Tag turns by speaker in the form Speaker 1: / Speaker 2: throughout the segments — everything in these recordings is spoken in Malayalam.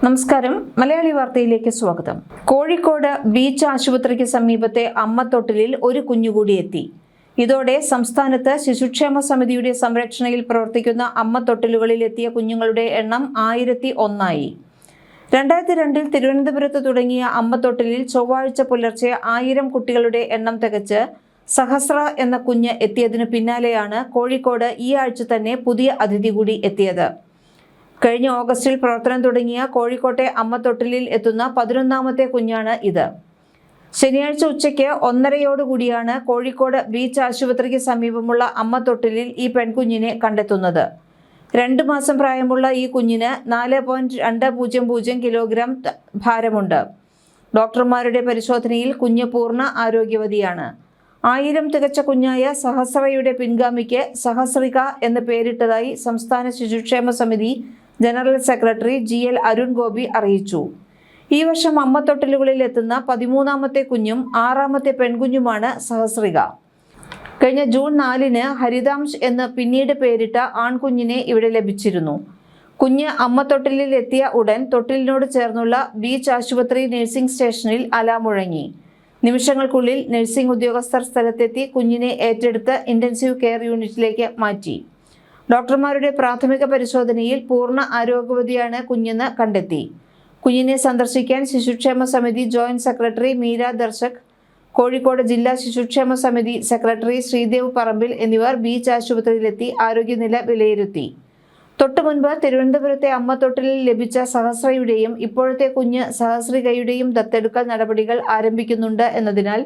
Speaker 1: നമസ്കാരം. മലയാളി വാർത്തയിലേക്ക് സ്വാഗതം. കോഴിക്കോട് ബീച്ച് ആശുപത്രിക്ക് സമീപത്തെ അമ്മത്തൊട്ടിലിൽ ഒരു കുഞ്ഞുകൂടി എത്തി. ഇതോടെ സംസ്ഥാനത്ത് ശിശുക്ഷേമ സമിതിയുടെ സംരക്ഷണയിൽ പ്രവർത്തിക്കുന്ന അമ്മത്തൊട്ടിലുകളിൽ എത്തിയ കുഞ്ഞുങ്ങളുടെ എണ്ണം 1001 2002 തിരുവനന്തപുരത്ത് തുടങ്ങിയ അമ്മത്തൊട്ടിലിൽ ചൊവ്വാഴ്ച പുലർച്ചെ 1000 കുട്ടികളുടെ എണ്ണം തികച്ച് സഹസ്ര എന്ന കുഞ്ഞ് എത്തിയതിനു പിന്നാലെയാണ് കോഴിക്കോട് ഈ ആഴ്ച തന്നെ പുതിയ അതിഥി കൂടി എത്തിയത്. കഴിഞ്ഞ ഓഗസ്റ്റിൽ പ്രവർത്തനം തുടങ്ങിയ കോഴിക്കോട്ടെ അമ്മത്തൊട്ടിലിൽ എത്തുന്ന 11ാമത്തെ കുഞ്ഞാണ് ഇത്. ശനിയാഴ്ച ഉച്ചയ്ക്ക് 1:30 കോഴിക്കോട് ബീച്ച് ആശുപത്രിക്ക് സമീപമുള്ള അമ്മത്തൊട്ടിലിൽ ഈ പെൺകുഞ്ഞിനെ കണ്ടെത്തുന്നത്. 2 മാസം പ്രായമുള്ള ഈ കുഞ്ഞിന് 4.200 കിലോഗ്രാം ഭാരമുണ്ട്. ഡോക്ടർമാരുടെ പരിശോധനയിൽ കുഞ്ഞ് പൂർണ്ണ ആരോഗ്യവതിയാണ്. 1000 തികച്ച കുഞ്ഞായ സഹസ്രയുടെ പിൻഗാമിക്ക് സഹസ്രിക എന്ന് പേരിട്ടതായി സംസ്ഥാന ശിശുക്ഷേമ സമിതി general secretary GL Arun Gopi അറിയിച്ചു. ഈ വർഷം അമ്മത്തൊട്ടിലുകളിൽ എത്തുന്ന 13ാമത്തെ കുഞ്ഞും 6ാമത്തെ പെൺകുഞ്ഞുമാണ് സഹസ്രിക. കഴിഞ്ഞ ജൂൺ 4 ഹരിതാംശ് എന്ന് പിന്നീട് പേരിട്ട ആൺകുഞ്ഞിനെ ഇവിടെ ലഭിച്ചിരുന്നു. കുഞ്ഞ് അമ്മത്തൊട്ടിലിൽ എത്തിയ ഉടൻ തൊട്ടിലിനോട് ചേർന്നുള്ള ബീച്ച് ആശുപത്രി നഴ്സിംഗ് സ്റ്റേഷനിൽ അലാം മുഴങ്ങി. നിമിഷങ്ങൾക്കുള്ളിൽ നഴ്സിംഗ് ഉദ്യോഗസ്ഥർ സ്ഥലത്തെത്തി കുഞ്ഞിനെ ഏറ്റെടുത്ത് ഇന്റൻസീവ് കെയർ യൂണിറ്റിലേക്ക് മാറ്റി. ഡോക്ടർമാരുടെ പ്രാഥമിക പരിശോധനയിൽ പൂർണ്ണ ആരോഗ്യവതിയാണ് കുഞ്ഞെന്ന് കണ്ടെത്തി. കുഞ്ഞിനെ സന്ദർശിക്കാൻ ശിശുക്ഷേമ സമിതി ജോയിന്റ് സെക്രട്ടറി മീര ദർശക്, കോഴിക്കോട് ജില്ലാ ശിശുക്ഷേമ സമിതി സെക്രട്ടറി ശ്രീദേവ് പറമ്പിൽ എന്നിവർ ബീച്ച് ആശുപത്രിയിലെത്തി ആരോഗ്യനില വിലയിരുത്തി. തൊട്ടുമുൻപ് തിരുവനന്തപുരത്തെ അമ്മത്തൊട്ടിലിൽ ലഭിച്ച സഹസ്രയുടെയും ഇപ്പോഴത്തെ കുഞ്ഞ് സഹസ്രികയുടെയും ദത്തെടുക്കൽ നടപടികൾ ആരംഭിക്കുന്നുണ്ട് എന്നതിനാൽ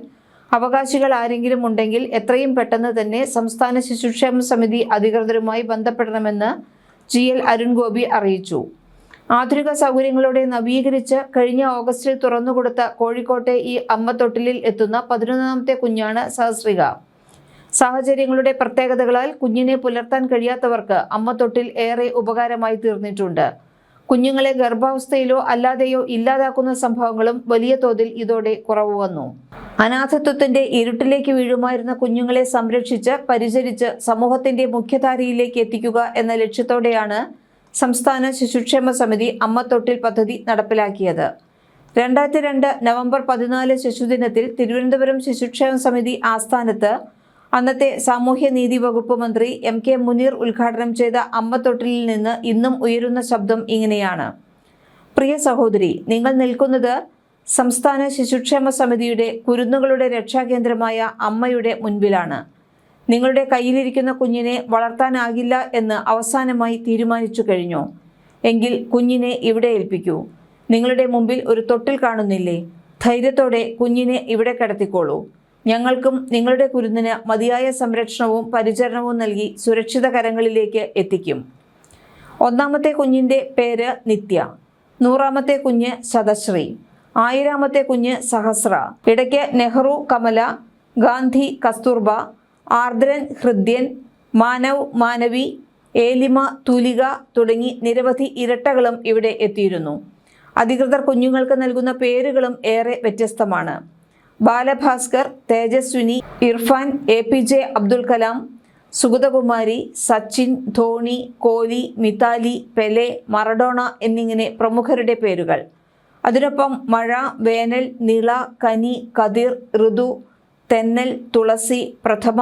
Speaker 1: അവകാശികൾ ആരെങ്കിലും ഉണ്ടെങ്കിൽ എത്രയും പെട്ടെന്ന് തന്നെ സംസ്ഥാന ശിശുക്ഷേമ സമിതി അധികൃതരുമായി ബന്ധപ്പെടണമെന്ന് GL അരുൺ ഗോപി അറിയിച്ചു. ആധുനിക സൗകര്യങ്ങളോടെ നവീകരിച്ച് കഴിഞ്ഞ ഓഗസ്റ്റിൽ തുറന്നുകൊടുത്ത കോഴിക്കോട്ടെ ഈ അമ്മത്തൊട്ടിലിൽ എത്തുന്ന 11ാമത്തെ കുഞ്ഞാണ് സഹസ്രിക. സാഹചര്യങ്ങളുടെ പ്രത്യേകതകളാൽ കുഞ്ഞിനെ പുലർത്താൻ കഴിയാത്തവർക്ക് അമ്മത്തൊട്ടിൽ ഏറെ ഉപകാരമായി തീർന്നിട്ടുണ്ട്. കുഞ്ഞുങ്ങളെ ഗർഭാവസ്ഥയിലോ അല്ലാതെയോ ഇല്ലാതാക്കുന്ന സംഭവങ്ങളും വലിയ തോതിൽ ഇതോടെ കുറവ് വന്നു. അനാഥത്വത്തിന്റെ ഇരുട്ടിലേക്ക് വീഴുമായിരുന്ന കുഞ്ഞുങ്ങളെ സംരക്ഷിച്ച് പരിചരിച്ച് സമൂഹത്തിന്റെ മുഖ്യധാരയിലേക്ക് എത്തിക്കുക എന്ന ലക്ഷ്യത്തോടെയാണ് സംസ്ഥാന ശിശുക്ഷേമ സമിതി അമ്മത്തൊട്ടിൽ പദ്ധതി നടപ്പിലാക്കിയത്. 2002 നവംബർ 14 ശിശുദിനത്തിൽ തിരുവനന്തപുരം ശിശുക്ഷേമ സമിതി ആസ്ഥാനത്ത് അന്നത്തെ സാമൂഹ്യനീതി വകുപ്പ് മന്ത്രി MK മുനീർ ഉദ്ഘാടനം ചെയ്ത അമ്മത്തൊട്ടിലിൽ നിന്ന് ഇന്നും ഉയരുന്ന ശബ്ദം ഇങ്ങനെയാണ്. പ്രിയ സഹോദരി, നിങ്ങൾ നിൽക്കുന്നത് സംസ്ഥാന ശിശുക്ഷേമ സമിതിയുടെ കുരുന്നുകളുടെ രക്ഷാകേന്ദ്രമായ അമ്മയുടെ മുൻപിലാണ്. നിങ്ങളുടെ കയ്യിലിരിക്കുന്ന കുഞ്ഞിനെ വളർത്താനാകില്ല എന്ന് അവസാനമായി തീരുമാനിച്ചു കഴിഞ്ഞോ? എങ്കിൽ കുഞ്ഞിനെ ഇവിടെ ഏൽപ്പിക്കൂ. നിങ്ങളുടെ മുമ്പിൽ ഒരു തൊട്ടിൽ കാണുന്നില്ലേ? ധൈര്യത്തോടെ കുഞ്ഞിനെ ഇവിടെ കിടത്തിക്കോളൂ. ഞങ്ങൾക്കും നിങ്ങളുടെ കുരുന്നിന് മതിയായ സംരക്ഷണവും പരിചരണവും നൽകി സുരക്ഷിത കരങ്ങളിലേക്ക് എത്തിക്കും. 1ാമത്തെ കുഞ്ഞിൻ്റെ പേര് നിത്യ, 100ാമത്തെ കുഞ്ഞ് ശതശ്രീ, 1000ാമത്തെ കുഞ്ഞ് സഹസ്ര. ഇടയ്ക്ക് നെഹ്റു കമല, ഗാന്ധി കസ്തൂർബ, ആർദ്രൻ ഹൃദ്യൻ, മാനവ് മാനവി, ഏലിമ തുലിക തുടങ്ങി നിരവധി ഇരട്ടകളും ഇവിടെ എത്തിയിരുന്നു. അധികൃതർ കുഞ്ഞുങ്ങൾക്ക് നൽകുന്ന പേരുകളും ഏറെ വ്യത്യസ്തമാണ്. Balabhaskar, Tejaswini, Irfan, APJ Abdul Kalam, Sugathakumari, Sachin, Dhoni, Kohli, Mithali, Pele, Maradona എന്നിങ്ങനെ പ്രമുഖരുടെ പേരുകൾ. അതിനൊപ്പം മഴ, വേനൽ, നിള, കനി, കതിർ, ഋതു, തെന്നൽ, തുളസി, പ്രഥമ,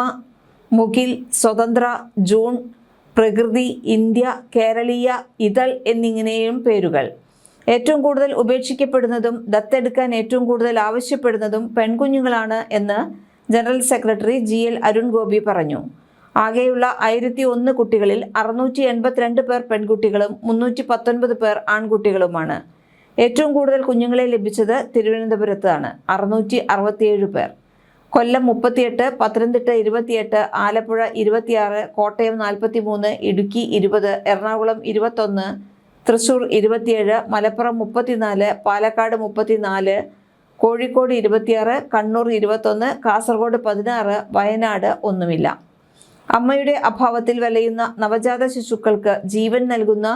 Speaker 1: മുകിൽ, സ്വതന്ത്ര, ജൂൺ, പ്രകൃതി, ഇന്ത്യ, കേരളീയ, ഇതൾ എന്നിങ്ങനെയും പേരുകൾ. ഏറ്റവും കൂടുതൽ ഉപേക്ഷിക്കപ്പെടുന്നതും ദത്തെടുക്കാൻ ഏറ്റവും കൂടുതൽ ആവശ്യപ്പെടുന്നതും പെൺകുഞ്ഞുങ്ങളാണ് എന്ന് general secretary GL Arun Gopi പറഞ്ഞു. ആകെയുള്ള 1001 കുട്ടികളിൽ 682 പേർ പെൺകുട്ടികളും 319 പേർ ആൺകുട്ടികളുമാണ്. ഏറ്റവും കൂടുതൽ കുഞ്ഞുങ്ങളെ ലഭിച്ചത് തിരുവനന്തപുരത്താണ്, 667 പേർ. കൊല്ലം 38, പത്തനംതിട്ട 28, ആലപ്പുഴ 26, കോട്ടയം 43, ഇടുക്കി 20, എറണാകുളം 21, തൃശൂർ 27, മലപ്പുറം 34, പാലക്കാട് 34, കോഴിക്കോട് 26, കണ്ണൂർ 21, കാസർഗോഡ് 16, വയനാട് ഒന്നുമില്ല. അമ്മയുടെ അഭാവത്തിൽ വലയുന്ന നവജാത ശിശുക്കൾക്ക് ജീവൻ നൽകുന്ന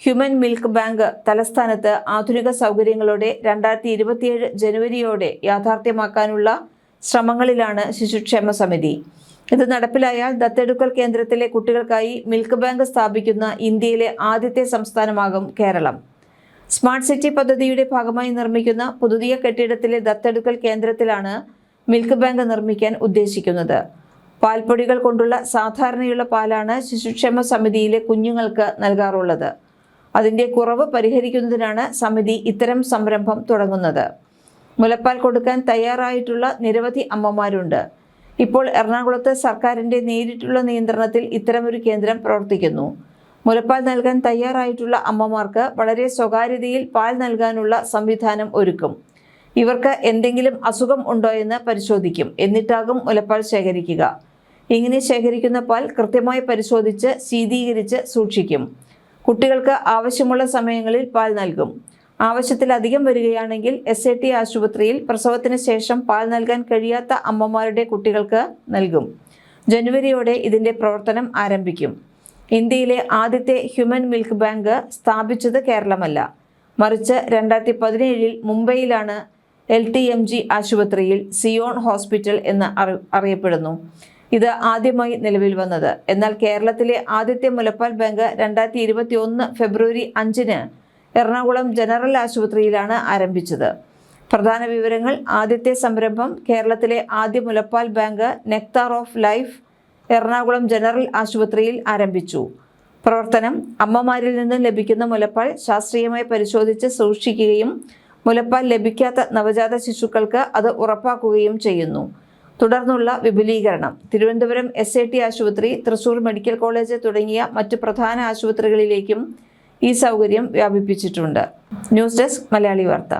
Speaker 1: ഹ്യൂമൻ മിൽക്ക് ബാങ്ക് തലസ്ഥാനത്ത് ആധുനിക സൗകര്യങ്ങളോടെ 2027 ജനുവരിയോടെ യാഥാർത്ഥ്യമാക്കാനുള്ള ശ്രമങ്ങളിലാണ് ശിശുക്ഷേമ സമിതി. ഇത് നടപ്പിലായാൽ ദത്തെടുക്കൽ കേന്ദ്രത്തിലെ കുട്ടികൾക്കായി മിൽക്ക് ബാങ്ക് സ്ഥാപിക്കുന്ന ഇന്ത്യയിലെ ആദ്യത്തെ സംസ്ഥാനമാകും കേരളം. സ്മാർട്ട് സിറ്റി പദ്ധതിയുടെ ഭാഗമായി നിർമ്മിക്കുന്ന പുതിയ കെട്ടിടത്തിലെ ദത്തെടുക്കൽ കേന്ദ്രത്തിലാണ് മിൽക്ക് ബാങ്ക് നിർമ്മിക്കാൻ ഉദ്ദേശിക്കുന്നത്. പാൽപ്പൊടികൾ കൊണ്ടുള്ള സാധാരണയുള്ള പാലാണ് ശിശുക്ഷേമ സമിതിയിലെ കുഞ്ഞുങ്ങൾക്ക് നൽകാറുള്ളത്. അതിൻ്റെ കുറവ് പരിഹരിക്കുന്നതിനാണ് സമിതി ഇത്തരം സംരംഭം തുടങ്ങുന്നത്. മുലപ്പാൽ കൊടുക്കാൻ തയ്യാറായിട്ടുള്ള നിരവധി അമ്മമാരുണ്ട്. ഇപ്പോൾ എറണാകുളത്ത് സർക്കാരിൻ്റെ നേരിട്ടുള്ള നിയന്ത്രണത്തിൽ ഇത്തരമൊരു കേന്ദ്രം പ്രവർത്തിക്കുന്നു. മുലപ്പാൽ നൽകാൻ തയ്യാറായിട്ടുള്ള അമ്മമാർക്ക് വളരെ സ്വകാര്യതയിൽ പാൽ നൽകാനുള്ള സംവിധാനം ഒരുക്കും. ഇവർക്ക് എന്തെങ്കിലും അസുഖം ഉണ്ടോ എന്ന് പരിശോധിക്കും. എന്നിട്ടാകും മുലപ്പാൽ ശേഖരിക്കുക. ഇങ്ങനെ ശേഖരിക്കുന്ന പാൽ കൃത്യമായി പരിശോധിച്ച് ശീതീകരിച്ച് സൂക്ഷിക്കും. കുട്ടികൾക്ക് ആവശ്യമുള്ള സമയങ്ങളിൽ പാൽ നൽകും. ആവശ്യത്തിലധികം വരികയാണെങ്കിൽ SAT ആശുപത്രിയിൽ പ്രസവത്തിന് ശേഷം പാൽ നൽകാൻ കഴിയാത്ത അമ്മമാരുടെ കുട്ടികൾക്ക് നൽകും. ജനുവരിയോടെ ഇതിൻ്റെ പ്രവർത്തനം ആരംഭിക്കും. ഇന്ത്യയിലെ ആദ്യത്തെ ഹ്യൂമൻ മിൽക്ക് ബാങ്ക് സ്ഥാപിച്ചത് കേരളമല്ല, മറിച്ച് 2017 മുംബൈയിലാണ്. LTMG ആശുപത്രിയിൽ സിയോൺ ഹോസ്പിറ്റൽ എന്ന് അറിയപ്പെടുന്നു. ഇത് ആദ്യമായി നിലവിൽ വന്നത്. എന്നാൽ കേരളത്തിലെ ആദ്യത്തെ മുലപ്പാൽ ബാങ്ക് 2021 ഫെബ്രുവരി 5 എറണാകുളം ജനറൽ ആശുപത്രിയിലാണ് ആരംഭിച്ചത്. പ്രധാന വിവരങ്ങൾ: ആദ്യത്തെ സംരംഭം കേരളത്തിലെ ആദ്യ മുലപ്പാൽ bank nectar of life Ernakulam general ആശുപത്രിയിൽ ആരംഭിച്ചു. പ്രവർത്തനം: അമ്മമാരിൽ നിന്ന് ലഭിക്കുന്ന മുലപ്പാൽ ശാസ്ത്രീയമായി പരിശോധിച്ച് സൂക്ഷിക്കുകയും മുലപ്പാൽ ലഭിക്കാത്ത നവജാത ശിശുക്കൾക്ക് അത് ഉറപ്പാക്കുകയും ചെയ്യുന്നു. തുടർന്നുള്ള വിപുലീകരണം: തിരുവനന്തപുരം SAT ആശുപത്രി, തൃശൂർ മെഡിക്കൽ കോളേജ് തുടങ്ങിയ മറ്റ് പ്രധാന ആശുപത്രികളിലേക്കും ഈ സൗകര്യം വ്യാപിപ്പിച്ചിട്ടുണ്ട്. ന്യൂസ് ഡെസ്ക് മലയാളി വാർത്ത.